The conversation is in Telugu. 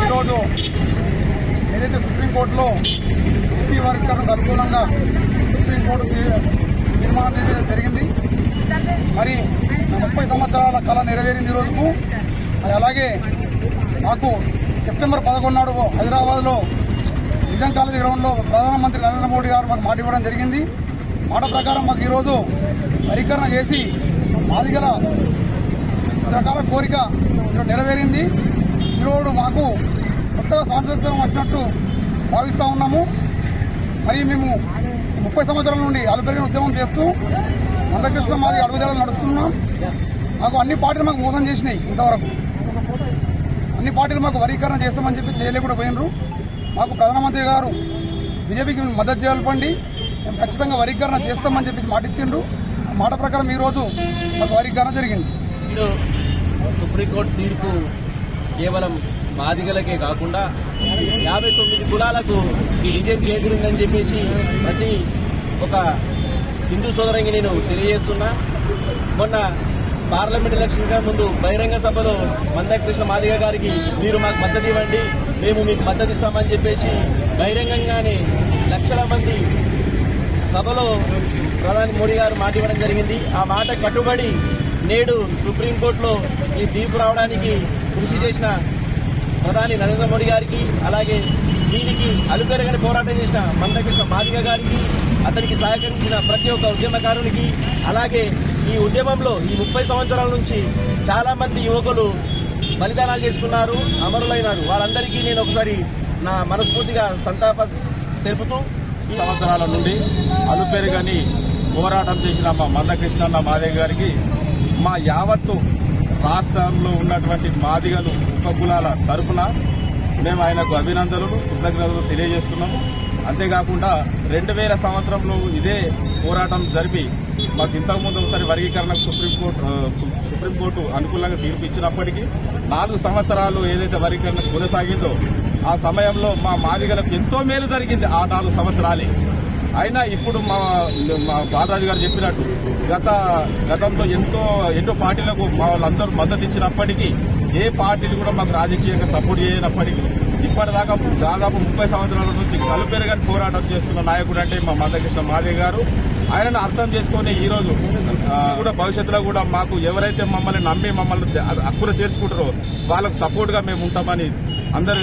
ఈరోజు ఏదైతే సుప్రీంకోర్టులో ఎస్టీ వర్గీకరణకు అనుకూలంగా సుప్రీంకోర్టు తీర్మానం చేయడం జరిగింది. మరి 30 సంవత్సరాల కళ నెరవేరింది ఈ రోజుకు. మరి అలాగే మాకు సెప్టెంబర్ 11 నాడు హైదరాబాద్లో నిజాం కాలేజీ గ్రౌండ్లో ప్రధానమంత్రి నరేంద్ర మోడీ గారు మాకు మాట ఇవ్వడం జరిగింది. మాట ప్రకారం మాకు ఈరోజు వర్గీకరణ చేసి మాదిగల రకాల కోరిక నెరవేరింది. ఈరోజు మాకు కొత్తగా స్వాతంత్ర్యం వచ్చినట్టు భావిస్తూ ఉన్నాము. మరి మేము 30 సంవత్సరాల నుండి అలుపెరిగిన ఉద్యమం చేస్తూ మందకృష్ణ మాది అడుగుదల నడుస్తున్నాం. మాకు అన్ని పార్టీలు మాకు మోసం చేసినాయి. ఇంతవరకు అన్ని పార్టీలు మాకు వర్గీకరణ చేస్తామని చెప్పి చేయలేకుండా పోయినరు. మాకు ప్రధానమంత్రి గారు బీజేపీకి మద్దతు చేయాలండి, మేము ఖచ్చితంగా వర్గీకరణ చేస్తామని చెప్పి మాట ఇచ్చిండ్రు. ఆ మాట ప్రకారం ఈరోజు మాకు వర్గీకరణ జరిగింది. సుప్రీంకోర్టు తీర్పు కేవలం మాదిగలకే కాకుండా 59 కులాలకు ఈ విజయం చేకూరిందని చెప్పేసి ప్రతి ఒక హిందూ సోదరునికి నేను తెలియజేస్తున్నా. మొన్న పార్లమెంట్ ఎలక్షన్ గా ముందు బహిరంగ సభలో మందకృష్ణ మాదిగ గారికి మీరు మాకు మద్దతు ఇవ్వండి, మేము మీకు మద్దతు ఇస్తామని చెప్పేసి బహిరంగంగానే లక్షల మంది సభలో ప్రధాని మోడీ గారు మాట ఇవ్వడం జరిగింది. ఆ మాట కట్టుబడి నేడు సుప్రీంకోర్టులో ఈ తీర్పు రావడానికి కృషి చేసిన ప్రధాని నరేంద్ర మోడీ గారికి, అలాగే దీనికి అలుపెరగని పోరాటం చేసిన మందకృష్ణ మాదిగ గారికి, అతనికి సహకరించిన ప్రతి ఒక్క ఉద్యమకారునికి, అలాగే ఈ ఉద్యమంలో ఈ 30 సంవత్సరాల నుంచి చాలా మంది యువకులు బలిదానాలు చేసుకున్నారు, అమరులైనారు. వారందరికీ నేను ఒకసారి నా మనస్ఫూర్తిగా సంతాప తెలుపుతూ ఈ సంవత్సరాల నుండి అలుపెరగని పోరాటం చేసిన మా మందకృష్ణ మాదిగ గారికి మా యావత్తు రాష్ట్రంలో ఉన్నటువంటి మాదిగలు ఉపకులాల తరఫున మేము ఆయనకు అభినందనలు, కృతజ్ఞతలు తెలియజేస్తున్నాము. అంతేకాకుండా 2000 సంవత్సరంలో ఇదే పోరాటం జరిపి మాకు ఇంతకుముందు ఒకసారి వర్గీకరణకు సుప్రీంకోర్టు అనుకూలంగా తీర్పు ఇచ్చినప్పటికీ 4 సంవత్సరాలు ఏదైతే వర్గీకరణ కొనసాగిందో ఆ సమయంలో మా మాదిగలకు ఎంతో మేలు జరిగింది. ఆ 4 సంవత్సరాలే అయినా ఇప్పుడు మా బాలరాజు గారు చెప్పినట్టు గతంలో ఎన్నో పార్టీలకు మా వాళ్ళందరూ మద్దతు ఇచ్చినప్పటికీ ఏ పార్టీలు కూడా మాకు రాజకీయంగా సపోర్ట్ చేయనప్పటికీ ఇప్పటిదాకా దాదాపు 30 సంవత్సరాల నుంచి అలుపెరగని పోరాటం చేస్తున్న నాయకుడు అంటే మా మందకృష్ణ మాదిగ గారు. ఆయనను అర్థం చేసుకుని ఈ రోజు కూడా భవిష్యత్తులో కూడా మాకు ఎవరైతే మమ్మల్ని నమ్మి మమ్మల్ని హక్కున చేర్చుకుంటారో వాళ్ళకు సపోర్ట్ గా మేము ఉంటామని అందరూ